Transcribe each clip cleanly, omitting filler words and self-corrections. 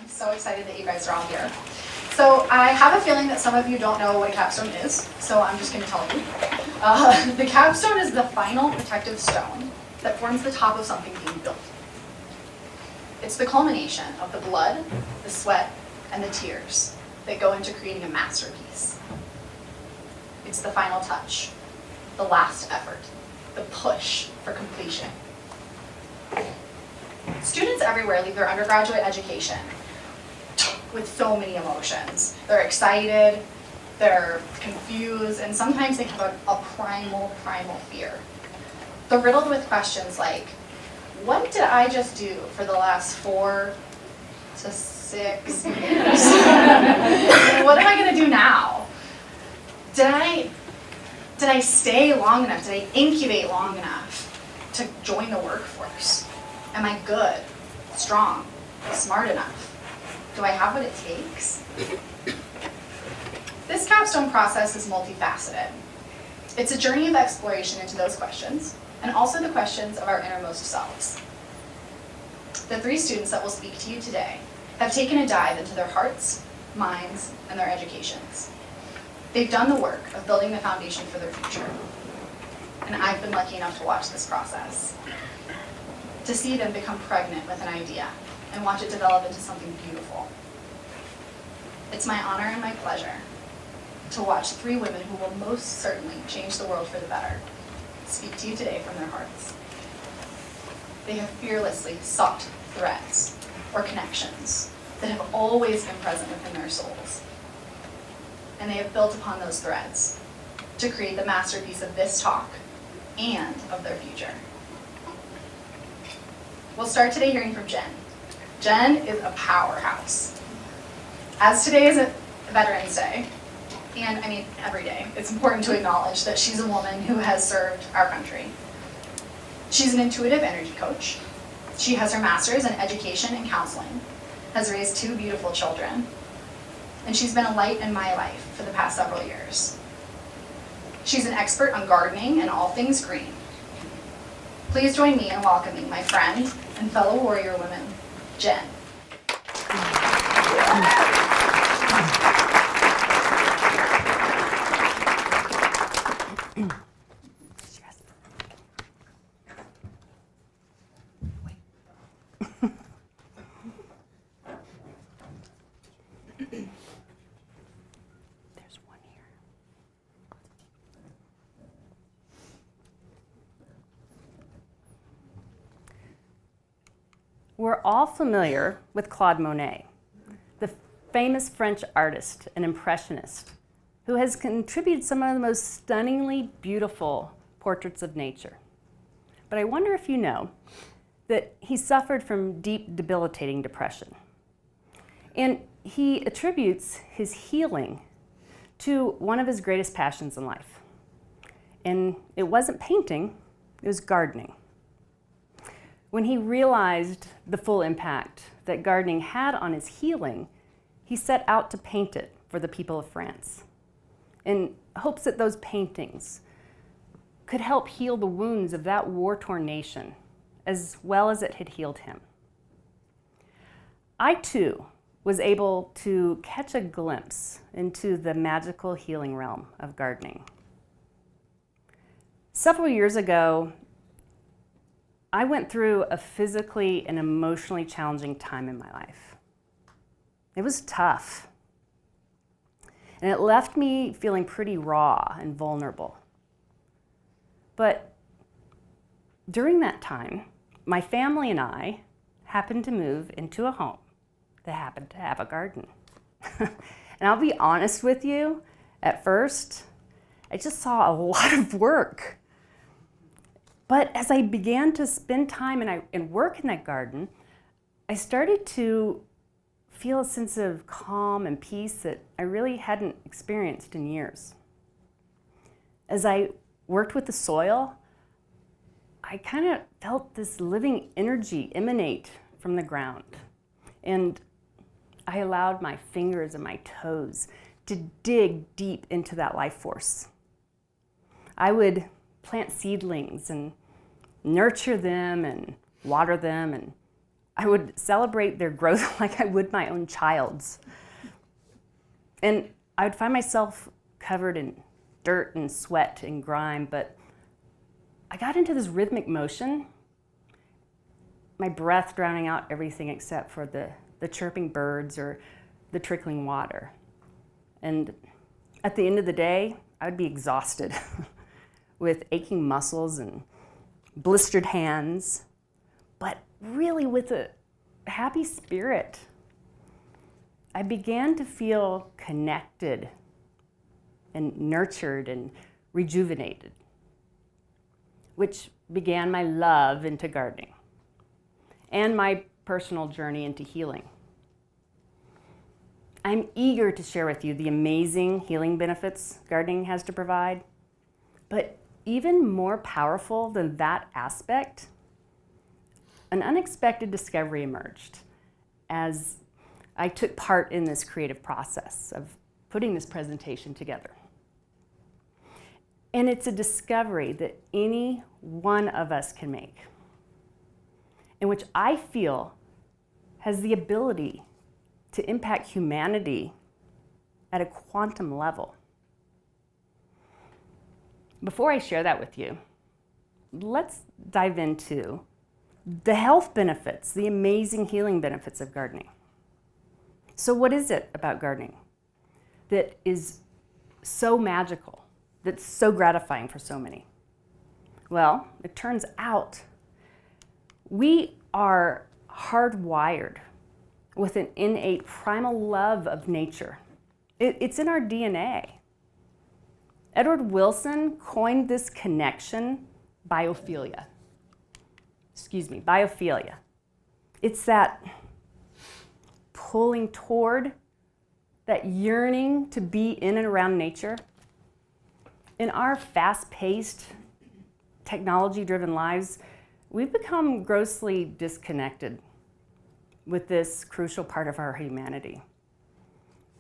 I'm so excited that you guys are all here. So I have a feeling that some of you don't know what a capstone is, so I'm just going to tell you. The capstone is the final protective stone that forms the top of something being built. It's the culmination of the blood, the sweat, and the tears that go into creating a masterpiece. It's the final touch, the last effort, the push for completion. Students everywhere leave their undergraduate education with so many emotions. They're excited, they're confused, and sometimes they have a primal fear. They're riddled with questions like, what did I just do for the last 4 to 6 years? What am I going to do now? Did I stay long enough? Did I incubate long enough to join the workforce? Am I good, strong, smart enough? Do I have what it takes? This capstone process is multifaceted. It's a journey of exploration into those questions, and also the questions of our innermost selves. The 3 students that will speak to you today have taken a dive into their hearts, minds, and their educations. They've done the work of building the foundation for their future, and I've been lucky enough to watch this process, to see them become pregnant with an idea and watch it develop into something beautiful. It's my honor and my pleasure to watch 3 women who will most certainly change the world for the better speak to you today from their hearts. They have fearlessly sought threads or connections that have always been present within their souls. And they have built upon those threads to create the masterpiece of this talk and of their future. We'll start today hearing from Jen. Jen is a powerhouse. As today is a Veterans Day, and I mean every day, it's important to acknowledge that she's a woman who has served our country. She's an intuitive energy coach. She has her master's in education and counseling, has raised 2 beautiful children, and she's been a light in my life for the past several years. She's an expert on gardening and all things green. Please join me in welcoming my friend and fellow warrior woman, Jen. There's one here. We're all familiar with Claude Monet, the famous French artist and impressionist who has contributed some of the most stunningly beautiful portraits of nature. But I wonder if you know that he suffered from deep, debilitating depression. And he attributes his healing to one of his greatest passions in life. And it wasn't painting, it was gardening. When he realized the full impact that gardening had on his healing, he set out to paint it for the people of France in hopes that those paintings could help heal the wounds of that war-torn nation as well as it had healed him. I too was able to catch a glimpse into the magical healing realm of gardening. Several years ago, I went through a physically and emotionally challenging time in my life. It was tough, and it left me feeling pretty raw and vulnerable. But during that time, my family and I happened to move into a home that happened to have a garden. And I'll be honest with you, at first, I just saw a lot of work. But as I began to spend time and work in that garden, I started to feel a sense of calm and peace that I really hadn't experienced in years. As I worked with the soil, I kind of felt this living energy emanate from the ground. And I allowed my fingers and my toes to dig deep into that life force. I would plant seedlings and nurture them and water them, and I would celebrate their growth like I would my own child's. And I would find myself covered in dirt and sweat and grime, but I got into this rhythmic motion, my breath drowning out everything except for the chirping birds or the trickling water. And at the end of the day, I would be exhausted with aching muscles and blistered hands, but really with a happy spirit. I began to feel connected and nurtured and rejuvenated, which began my love into gardening and my personal journey into healing. I'm eager to share with you the amazing healing benefits gardening has to provide, but even more powerful than that aspect, an unexpected discovery emerged as I took part in this creative process of putting this presentation together. And it's a discovery that any one of us can make, and which I feel has the ability to impact humanity at a quantum level. Before I share that with you, let's dive into the health benefits, the amazing healing benefits of gardening. So what is it about gardening that is so magical, that's so gratifying for so many? Well, it turns out we are hardwired with an innate primal love of nature. It's in our DNA. Edward Wilson coined this connection biophilia. Biophilia. It's that pulling toward, that yearning to be in and around nature. In our fast-paced, technology-driven lives, we've become grossly disconnected with this crucial part of our humanity.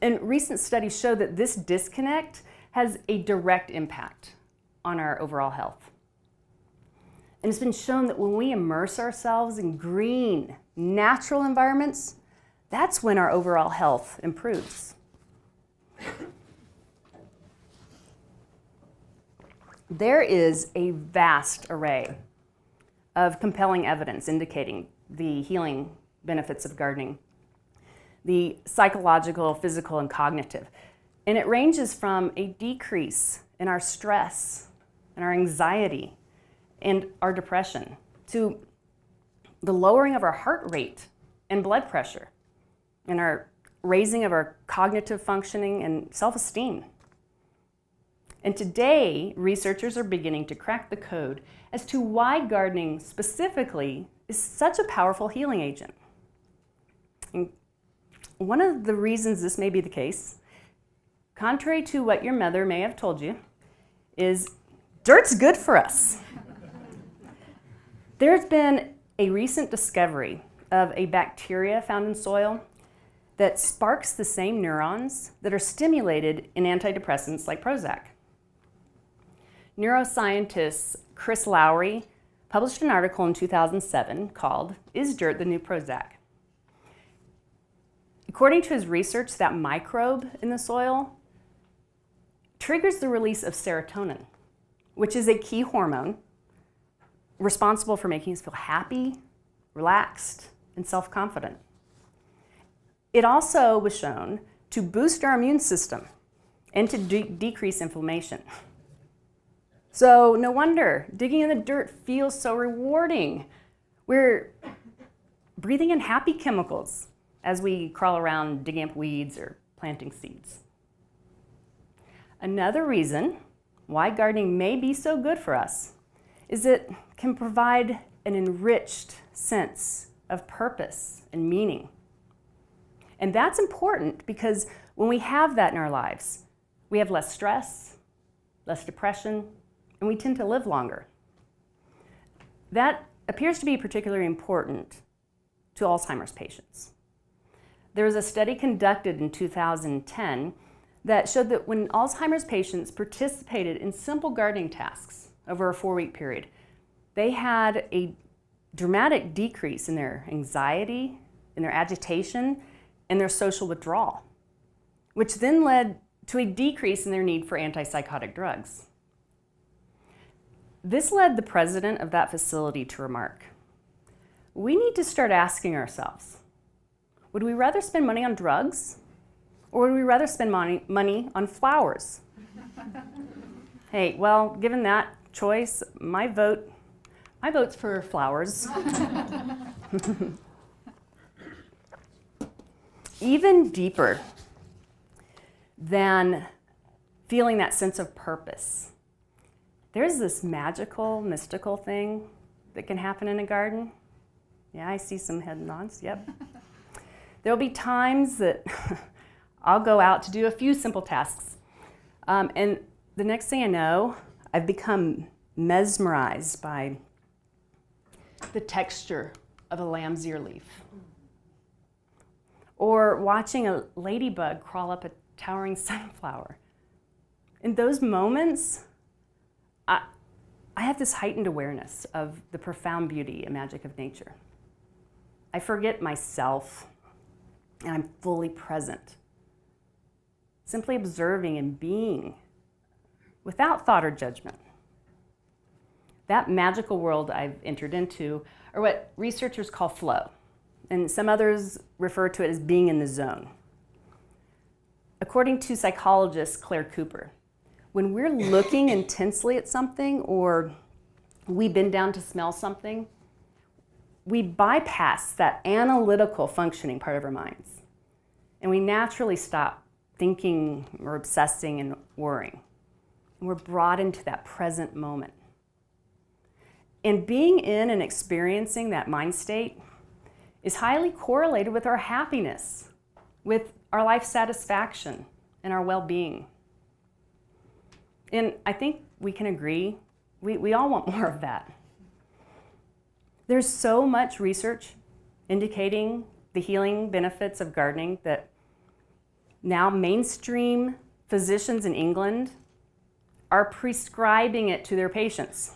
And recent studies show that this disconnect has a direct impact on our overall health. And it's been shown that when we immerse ourselves in green, natural environments, that's when our overall health improves. There is a vast array of compelling evidence indicating the healing benefits of gardening, the psychological, physical, and cognitive. And it ranges from a decrease in our stress and our anxiety and our depression to the lowering of our heart rate and blood pressure and our raising of our cognitive functioning and self-esteem. And today, researchers are beginning to crack the code as to why gardening specifically is such a powerful healing agent. And one of the reasons this may be the case, contrary to what your mother may have told you, is dirt's good for us. There's been a recent discovery of a bacteria found in soil that sparks the same neurons that are stimulated in antidepressants like Prozac. Neuroscientist Chris Lowry published an article in 2007 called, "Is Dirt the New Prozac?" According to his research, that microbe in the soil triggers the release of serotonin, which is a key hormone responsible for making us feel happy, relaxed, and self-confident. It also was shown to boost our immune system and to decrease inflammation. So no wonder digging in the dirt feels so rewarding. We're breathing in happy chemicals as we crawl around digging up weeds or planting seeds. Another reason why gardening may be so good for us is it can provide an enriched sense of purpose and meaning. And that's important because when we have that in our lives, we have less stress, less depression, and we tend to live longer. That appears to be particularly important to Alzheimer's patients. There was a study conducted in 2010 that showed that when Alzheimer's patients participated in simple gardening tasks over a 4-week period, they had a dramatic decrease in their anxiety, in their agitation, and their social withdrawal, which then led to a decrease in their need for antipsychotic drugs. This led the president of that facility to remark, "We need to start asking ourselves, would we rather spend money on drugs, or would we rather spend money on flowers?" Hey, well, given that choice, my vote's for flowers. Even deeper than feeling that sense of purpose, there's this magical, mystical thing that can happen in a garden. Yeah, I see some head nods, yep. There'll be times that I'll go out to do a few simple tasks. And the next thing I know, I've become mesmerized by the texture of a lamb's ear leaf. Or watching a ladybug crawl up a towering sunflower. In those moments, I have this heightened awareness of the profound beauty and magic of nature. I forget myself, and I'm fully present, simply observing and being without thought or judgment. That magical world I've entered into are what researchers call flow, and some others refer to it as being in the zone. According to psychologist Claire Cooper, when we're looking intensely at something or we bend down to smell something, we bypass that analytical functioning part of our minds, and we naturally stop thinking or obsessing and worrying. And we're brought into that present moment. And being in and experiencing that mind state is highly correlated with our happiness, with our life satisfaction, and our well-being. And I think we can agree, we all want more of that. There's so much research indicating the healing benefits of gardening that now mainstream physicians in England are prescribing it to their patients.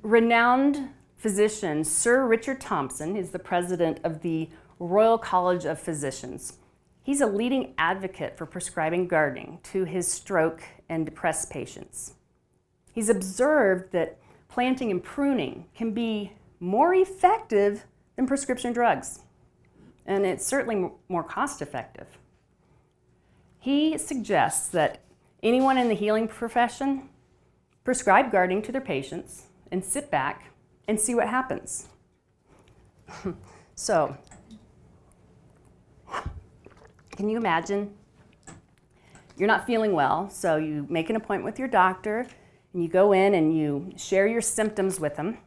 Renowned physician Sir Richard Thompson is the president of the Royal College of Physicians. He's a leading advocate for prescribing gardening to his stroke and depressed patients. He's observed that planting and pruning can be more effective than prescription drugs, and it's certainly more cost effective. He suggests that anyone in the healing profession prescribe gardening to their patients and sit back and see what happens. So, can you imagine? You're not feeling well, so you make an appointment with your doctor, and you go in and you share your symptoms with him,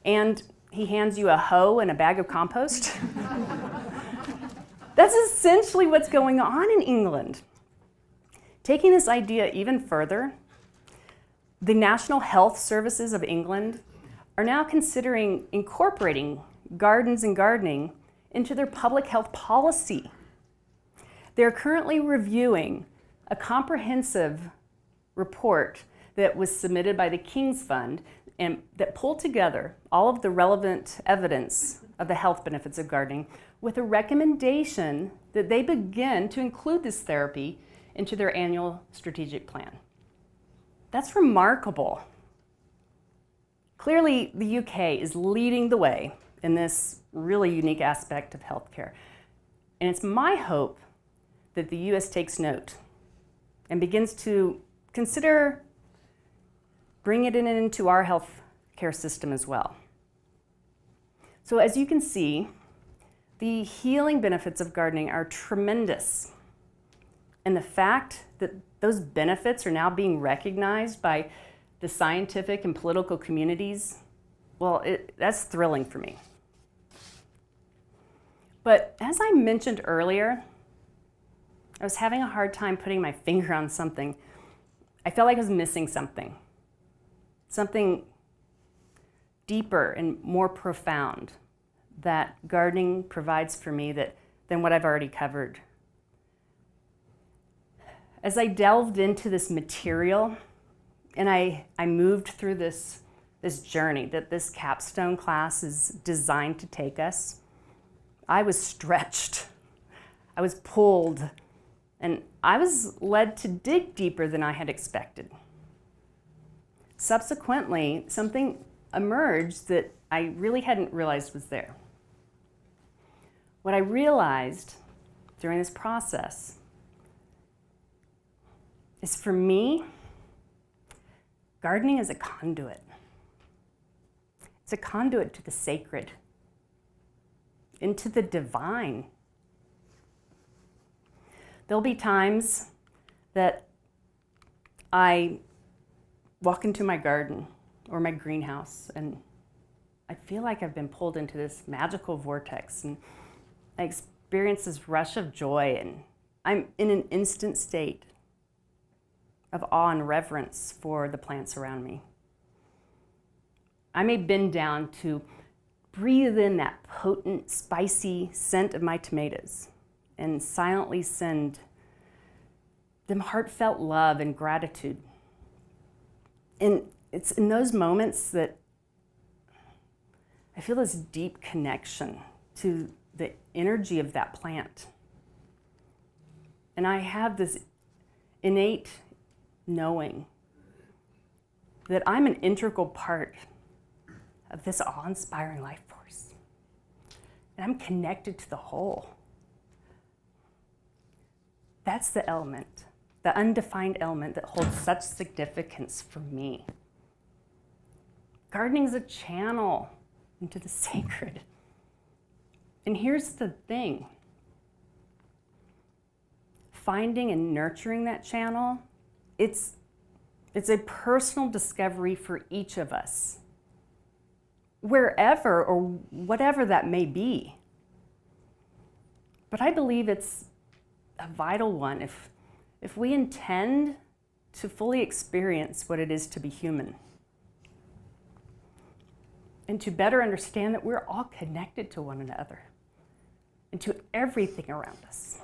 and he hands you a hoe and a bag of compost. That's essentially what's going on in England. Taking this idea even further, the National Health Services of England are now considering incorporating gardens and gardening into their public health policy. They're currently reviewing a comprehensive report that was submitted by the King's Fund and that pulled together all of the relevant evidence of the health benefits of gardening with a recommendation that they begin to include this therapy into their annual strategic plan. That's remarkable. Clearly, the UK is leading the way in this really unique aspect of healthcare. And it's my hope that the US takes note and begins to consider bringing it into our healthcare system as well. So as you can see, the healing benefits of gardening are tremendous. And the fact that those benefits are now being recognized by the scientific and political communities, well, that's thrilling for me. But as I mentioned earlier, I was having a hard time putting my finger on something. I felt like I was missing something deeper and more profound that gardening provides for me than what I've already covered. As I delved into this material and I moved through this this journey that this capstone class is designed to take us, I was stretched, I was pulled, and I was led to dig deeper than I had expected. Subsequently, something emerged that I really hadn't realized was there. What I realized during this process is, for me, gardening is a conduit. It's a conduit to the sacred, into the divine. There'll be times that I walk into my garden or my greenhouse and I feel like I've been pulled into this magical vortex, and I experience this rush of joy, and I'm in an instant state of awe and reverence for the plants around me. I may bend down to breathe in that potent, spicy scent of my tomatoes and silently send them heartfelt love and gratitude. And it's in those moments that I feel this deep connection to the energy of that plant. And I have this innate knowing that I'm an integral part of this awe-inspiring life force. And I'm connected to the whole. That's the element, the undefined element that holds such significance for me. Gardening is a channel into the sacred. And here's the thing. Finding and nurturing that channel, it's a personal discovery for each of us, wherever or whatever that may be. But I believe it's a vital one if we intend to fully experience what it is to be human, and to better understand that we're all connected to one another and to everything around us.